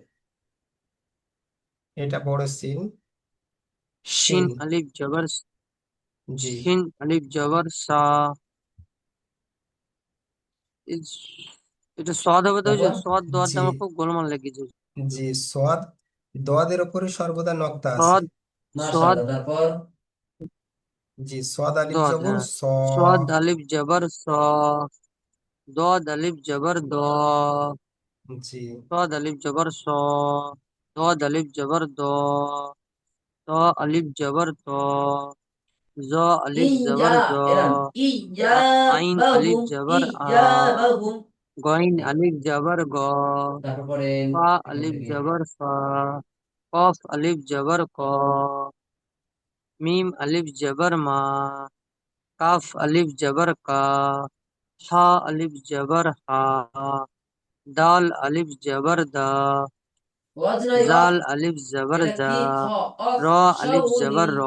এটা বড় সিন, শিন শিন। আলিফ জবর। জি, শিন আলিফ জবর সা। ইস- এটা সদ হবে তো তারপর? সদ দোয়াতে জি, আমার খুব গোলমাল লেগেছে। জি, সোয়াদ, দোয়াদের ওপরে সর্বদা নক্তা আছে। সদ। সদ মাশাআল্লাহ, তারপর? জি, সোয়াদ আলিফ দোয়াত, জবর হ্যাঁ। স। সদ আলিফ জবর স। দোয়াদ আলিফ জবর দ। জি, সদ আলিফ জবর স। দোয়াদ আলিফ জবর দ। ত আলিফ জবর ত। জ আলিফ জবর ইয়া, জ। এরান, ইয়া আইন আলিফ বাহুম, জবর আ। ইয়া বাহুম। গইন আলিফ জবর গ। তারপর পড়েন ফা এখান আলিফ থেকে। জবর ফা। কফ আলিফ জবর ক। মিম আলিফ জবর মা। কাফ আলিফ জবর কা। হা আলিফ জবর হা। দাল আলিফ জবর দা। ওয়াজ নাই অফ। জাল আলিফ জবর এটা জা। কি? খ, অফ। র আলিফ শাউনি। জবর র।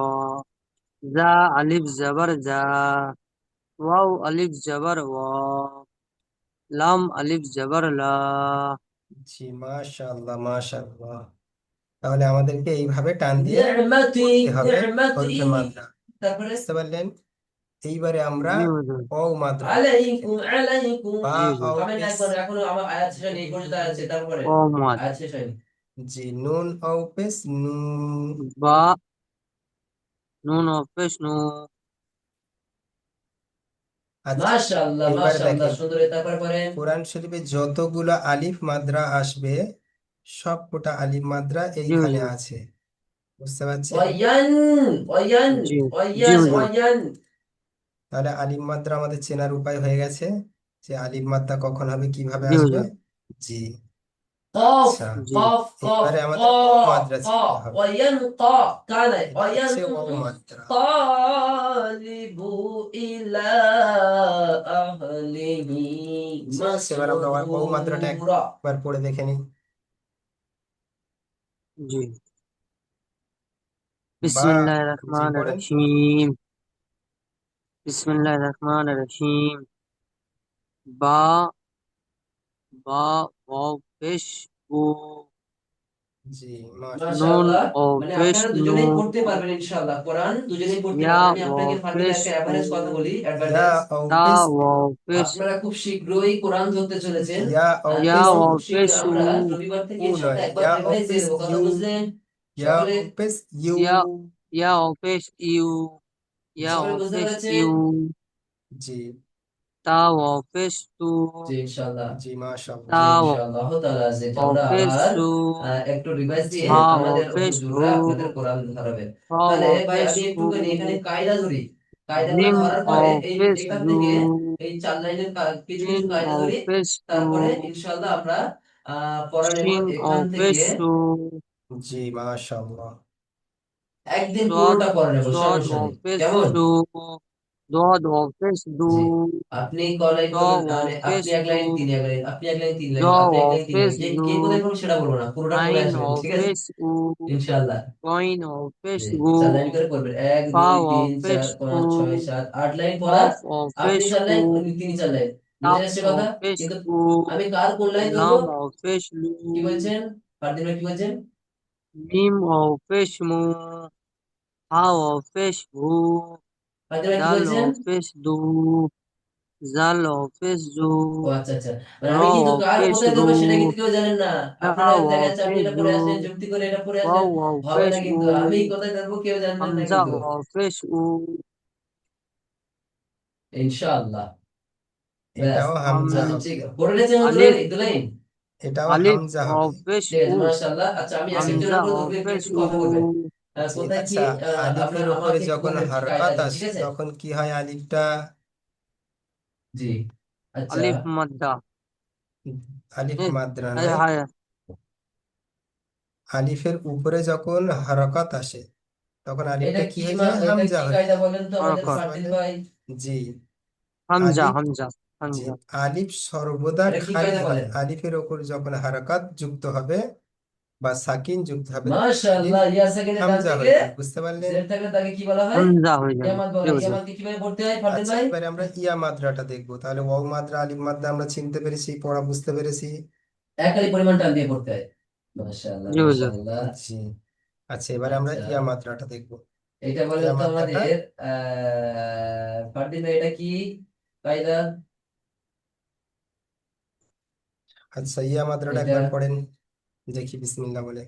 জা আলিফ জবর জা। ওয়াও আলিফ জবর ওয়া। লাম আলিফ জবর লা। জি, মাশাআল্লাহ মাশাআল্লাহ। তাহলে আমাদেরকে এইভাবে টান দিয়ে নি'মাতি, পড়তে হবে নি'মাতি। হরফে মাদ্রা, তারপরে? বুঝতে পারলেন? এইবারে আমরা জি হুজুর। অ মাদ্রা দেখেন, আলাইকুম, আলাইকুম। বা জি হুজুর। অ থামেন না পেশ। একবার, এখনো আমার আয়াত শেষ হয়নি, এই পর্যন্ত আয়াত আছে, তারপরে ও মাদ। আয়াত শেষ হয়নি। জি, নুন অ পেশ নু। বা নুন অপেশ নু। আচ্ছা, মাশাআল্লাহ, এইবার মাশাআল্লাহ, দেখেন, সুন্দর। তারপরে পড়েন। কোরআন শরীফে যতগুলো আলিফ মাদ্রা আসবে সব কটা আলিফ মাদ্রা জি এইখানে হুজুর। আছে, বুঝতে পারছেন? ওয়ায়ান, ওয়ায়ান, জি জি ওয়ায়ান, হুজুর। ওয়ায়ান। তাহলে আলিফ মাদ্রা আমাদের চেনার উপায় হয়ে গেছে, যে আলিফ মাদ্রা কখন হবে, কিভাবে জি আসবে। হুজুর। জি। কফ, আচ্ছা, জি কফ, কফ, এবারে ক, আমাদের ও মাদ্রা ক, চিনতে হবে। ওয়ায়ান, ক, কানাই, এটা ওয়ায়ান, হচ্ছে ও মাদ্রা। কালিবু ইলা আহলিহি এবার আমরা ও মাত্রাটা মাসরুরা। একবার পড়ে দেখে নিই। জি। বা, বিসমিল্লাহির জি রহমানির পড়েন। রহিম। বিসমিল্লাহির রহমানির রহিম। বা, বা, ওয়াও পেশ ও, জি, মাশাআল্লাহ। নুন মাশাআল্লাহ। ও মানে পেশ আপনারা নু, দুজনেই পড়তে পারবেন ইনশাআল্লাহ, কোরআন দুজনেই পড়তে ইয়া পারবেন। আমি ওয়াও আপনাকে ফাঁকে পেশ একটা উ, অ্যাভারেজ কথা বলি, ইয়া অ্যাডভার্টাইজ। ও তা পেশ, ওয়াও পেশ, আপনারা খুব শীঘ্রই কোরআন ধরতে চলেছেন। ইয়া ও ইয়া পেশ, এবং ওয়াও খুব পেশ শীঘ্রই উ, আমরা রবিবার থেকে উ নয়, সপ্তাহে একবার ইয়া করে ও করে দিয়ে পেশ দেবো। কথা ইউ, বুঝলেন? ইয়া সকলে, ও পেশ ইউ। ইয়া, ইয়া ওয়াও পেশ ইউ, ইয়া সকলে ওয়াও বুঝতে পেশ পেরেছেন? ইউ, জি, তা ওয়াও পেশ তু, জি ইনশাআল্লাহ। জি তা জি মাশাআল্লাহ। ইনশাআল্লাহ তাআলা। যেটা ওয়াও আমরা পেশ আবার সু, একটু রিভাইজ দিয়ে জি, হা ওয়াও আমাদের পেশ হু, হুজুররা আপনাদের কোরআন ধরাবে। হা তাহলে ওয়াও ভাই পেশ আমি হু, একটুখানি এখানে কায়দা ধরি। কায়দাগুলো জিম ধরার পরে ওয়াও এই পেশ এখান জু, থেকে এই 4 লাইনের কিছু জিন কিছু কায়দা ওয়াও ধরি। পেশ জু, তারপরে ইনশাআল্লাহ আমরা পড়া নেব শিন এখান ওয়াও পেশ থেকে। সু, জি মাশাআল্লাহ। একদিন صاد পুরোটা পড়া নেব, صاد সমস্যা নেই। وفيس কেমন? دو، ضاد وفيس دو، জি। আপনি ক লাইন ضا করবেন, মানে وفيس আপনি এক دو، লাইন তিনি এক লাইন, আপনি এক লাইন তিন লাইন, ضا আপনি এক লাইন তিন লাইন, وفيس কে دو، কে কোথায় করবেন সেটা বলবো না, পুরোটা পড়ে عين আসবেন, ঠিক আছে? وفيس او، ইনশাআল্লাহ। غين জি। وفيس غو، 4 লাইন করে করবেন, এক فا দুই তিন وفيس চার فو، পাঁচ ছয় সাত 8 লাইন পড়া। قاف আপনি وفيس 4 লাইন, قو، উনি তিনি 4 লাইন। বুঝে تاء আসছে কথা? وفيس কিন্তু قو، আমি কার কোন লাইন ধরবো? لام وفيس لو، কি বলছেন? ফারদিন ভাই কি বলছেন? ميم وفيس مو، ها وفيس هو، ফারদিন ভাই কি دال বলছেন? وفيس دو، زال وفيس زو، ও আচ্ছা আচ্ছা, মানে আমি را কিন্তু কার وفيس কোথায় رو، ধরবো সেটা কিন্তু কেউ জানেন না। دا আপনারা দেখা যাচ্ছে আপনি এটা পড়ে وفيزو، আসলেন, যুক্তি করে এটা পড়ে আসলেন, واو হবে না وفيشو، কিন্তু। আমি কোথায় ধরবো কেউ জানবেন না حمزة কিন্তু। وفيشو، ইনশাআল্লাহ। ব্যাস। এটাও حم হামজা হবে। ঠিক পড়ে নিয়েছেন ألف দুলাইন। এটাও ألف হামজা হবে। ঠিক আছে, وفيشو، মাশাআল্লাহ। আচ্ছা আমি এক حمزة একজনের করে ধরবো, একটু একটু وفيشو، কথা বলবেন। জি, কোথায় কি আচ্ছা, আপনার আলিফের উপরে আমাকে একটু যখন বলবেন কি কায়দা হরকত আছে, ঠিক আসে আছে? তখন কি হয় আলিফটা? জি। আচ্ছা। ألف مدة، আলিফ إيه মাদ্রা هاي নয়, هاي আলিফের উপরে যখন হরকত আসে তখন এটা আলিফটা কি কি হয়ে যায়, এটা হামজা কি হয়ে কায়দা যায়, বলেন তো আমাদের حركات، বুঝতে ফারদিন পারলেন? ভাই? জি, حمزة আলিফ, حمزة জি, حمزة، আলিফ সর্বদা এটা কি খালি কায়দা হয়, বলেন? আলিফের উপর যখন হারাকাত যুক্ত হবে বা সাকিন যুক্ত হবে তখন আলিফ মাশাআল্লাহ, ইয়া সেকেন্ডের ডান হামজা দিকে হয়ে যায়, বুঝতে পারলেন? জেড থাকলে তাকে কি বলা হয়? حمزة هو جاي ইয়ামাত বলা হয়। جوزه، ইয়ামাতকে কিভাবে পড়তে হয় ফারদিন আচ্ছা, ভাই? এবারে আমরা ইয়া মাত্রাটা দেখবো। তাহলে ওয়াও মাত্রা আলিফ মাত্রা আমরা চিনতে পেরেছি, পড়া বুঝতে পেরেছি। একই পরিমাণ টান দিয়ে পড়তে হয়। মাশাআল্লাহ, جوزه، মাশাআল্লাহ। জি, আচ্ছা, এবারে আমরা আচ্ছা, ইয়া মাত্রাটা দেখবো। এটা বলেন ইয়া তো মাত্রাটা, আমাদের ফারদিন ভাই, এটা কি কায়দা? আচ্ছা, ইয়া মাত্রাটা এটা একবার পড়েন দেখি, বিসমিল্লাহ বলে।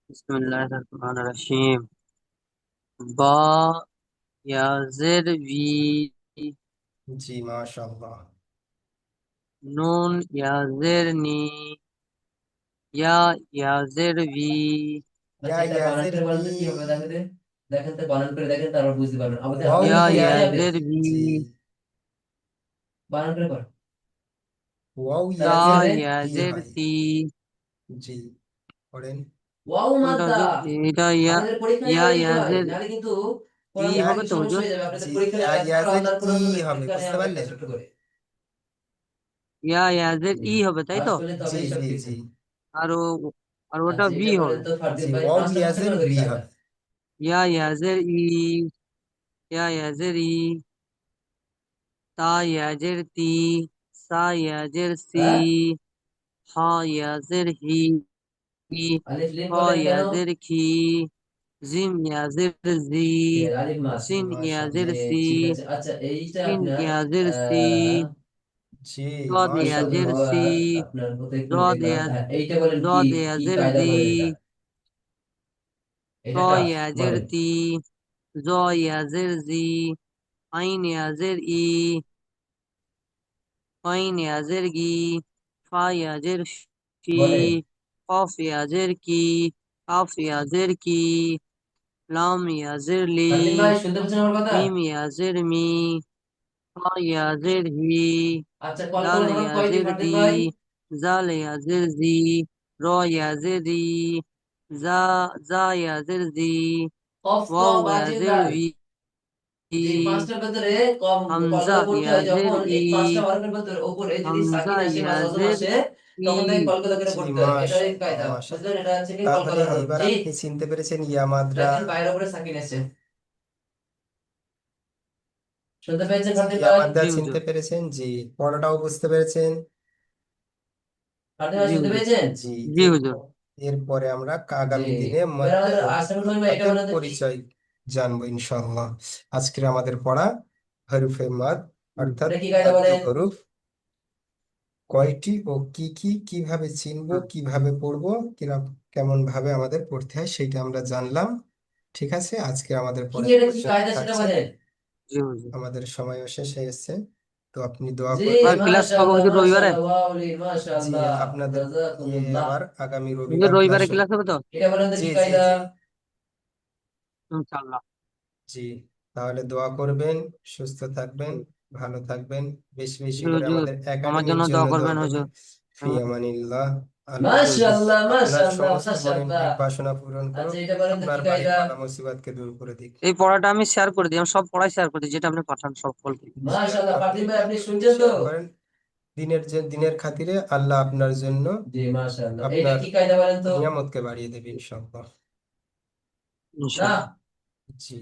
بسم الله الرحمن الرحيم. با، يا زر وي، জি মাশাআল্লাহ। نون يا زر ني، يا زر وي، আচ্ছা, এটা বানান ইয়াজের করে বলেন ই, তো কি হবে, দেখেন তো। দেখেন তো, বানান করে দেখেন, তারপর বুঝতে পারবেন। আমাদের ওয়াও আপনাদের يا পরীক্ষায় ইয়াজ, যাবে। زر وي، জি, বানান করে কর। ওয়াও তাহলে কি تا ইয়াজের হবে? يا তি زر হয়। تي، জি, পড়েন। ওয়াও মাদ্দা। এটা আমাদের পরীক্ষায় যাবে কিন্তু ইয়া ভাই, জের নাহলে কিন্তু ই পড়ার মধ্যে হবে কিন্তু তো সমস্যা হুজুর? হয়ে যাবে। আপনাদের জি, পরীক্ষায় যাবে ইয়াজের আল্লাহর ই কোরআন হবে, পরীক্ষা নেই বুঝতে আমাদের একটা পারলেন? ছোট্ট করে। ইয়া জের জি। ই হবে তাই পাস তো? করলে জি, তবেই সব জি, জি, ঠিকঠাক। আর আর ওটা আচ্ছা, ভি এটা বলেন হবে। তো ফারদিন জি, ভাই, ওয়াও 5টা ইয়াজের করে করি বি কায়দা। হবে। ইয়া জের ই, ইয়া জের ই, তা ইয়া জের তি, সা ইয়া জের সি, হ্যাঁ, হা ইয়া জের হি, আলিফ লিন খ করলেন ইয়া কেন? জের খি, জিম ইয়া জের জি, ফের আলিফ মাদ। সিন ইয়া জের মাশাআল্লাহ। সি, ঠিক আছে, আচ্ছা এইটা শিন আপনার ইয়া জের সি, জি ضاد এই ইয়া পদে জের মাশাআল্লাহ। সি, হওয়ার আপনার কোথায় একটু ضاد দেখলাম। ইয়া হ্যাঁ, এইটা বলেন কি, ضاد ইয়া কি জের কায়দা দি، বলেন এটা? ত এটা টাফ, ইয়া জের বলেন। তি, জ ইয়া জের জি, আইন ইয়া জের ই, আইন ইয়া জের গি, ফা ইয়া জের কি, বলেন কফ ইয়াজের কি, কাফ ইয়াজের কি, লাম ইয়াজের লি, ফারদিন ভাই শুনতে পাচ্ছেন আমার কথা? মিম ইয়াজের মি, হা ইয়াজের হি, আচ্ছা, দাল কলকলার হরফ কয়টি ইয়াজের ফারদিন দি, ভাই? জাল ইয়াজের জি, র ইয়াজের রি, জা জা ইয়াজের জি, কফ তো ওয়াও বাজিম ইয়াজের ভাই, ভি, যে পাঁচটার ভেতরে কম হামজা কলকলা পড়তে হয় ইয়াজের যখন ই, এই পাঁচটা হরফের ভেতরে উপরে যদি হামজা সাকিন আসে বা জজম ইয়াজের আসে ই। তখন তাকে কলকলা করে জি পড়তে হয়, এটা এই মাশাআল্লাহ কায়দা মাশাআল্লাহ। বুঝলেন? এটা হচ্ছে কি তাহলে কলকলার হরফ। এবার জি, আপনি চিনতে পেরেছেন ইয়া মাদ্রা। দেখেন বাইরের উপরে সাকিন আছে, শুনতে পেয়েছেন ফারদিন ইয়া ভাই? মাদ্রা জি চিনতে হুজুর, পেরেছেন, জি। পড়াটাও বুঝতে পেরেছেন, ফারদিন ভাই জি শুনতে হুজুর, পেয়েছেন? জি। জি হুজুর। এরপরে আমরা জি, আগামী দিনে এবার আমাদের আশরাফুল ভাই এটা মাদ্দের বলেন তো কি? পরিচয় জানবো ইনশাআল্লাহ। আজকের আমাদের পড়া হরফে মাদ অর্থাৎ এটা কি কায়দা মাদ্দু বলেন? হরফ কয়টি ও কি কি, কিভাবে চিনবো, কিভাবে পড়বো, কেমন ভাবে আমাদের পড়তে হয় সেটা আমরা জানলাম। ঠিক আছে, আজকে আমাদের কি পড়া এটা কি পর্যন্ত কায়দা সেটা থাকছে। বলেন। জি হুজুর। আমাদের সময়ও শেষ হয়ে এসেছে, তো আপনি দোয়া জি, করবেন। আর ক্লাস পাবো মাশাআল্লাহ হুজুর রবিবারে? মাশাআল্লাহ, ওয়াওলি জি, মাশাআল্লাহ, আপনাদের জাযাকুমুল্লাহ। আবার আগামী হুজুর রবিবার ক্লাস রবিবারে হবে। ক্লাস হবে তো? এটা বলেন তো জি কি জি কায়দা? জি ইনশাআল্লাহ। জি। তাহলে দোয়া করবেন, সুস্থ থাকবেন, ভালো থাকবেন, বেশি বেশি জি করে হুজুর, আমাদের আমার একাডেমির জন্য জন্য দোয়া দোয়া করবেন করবেন। হুজুর। ফি আমানিল্লাহ। আল্লাহ জি হুজুর। মাশাআল্লাহ আপনার মাশাআল্লাহ সমস্ত মাশাআল্লাহ। মনের বাসনা পূরণ আচ্ছা, করুক, এটা বলেন তো কি আপনার বাড়ির কায়দা? বালা মুসিবতকে দূর করে দিক। এই পড়াটা আমি শেয়ার করে দিই, আমি সব পড়াই শেয়ার করে দিই যেটা আপনি পাঠান সকলকে। ইনশাআল্লাহ মাশাআল্লাহ, আপনি ফারদিন ভাই আপনি পারবেন, শুনছেন তো? শেয়ার করেন। দিনের খাতিরে আল্লাহ আপনার জন্য জি, মাশাআল্লাহ, এইটা আপনার কি কায়দা বলেন তো? নিয়ামতকে বাড়িয়ে দেবে ইনশাআল্লাহ। না, জি।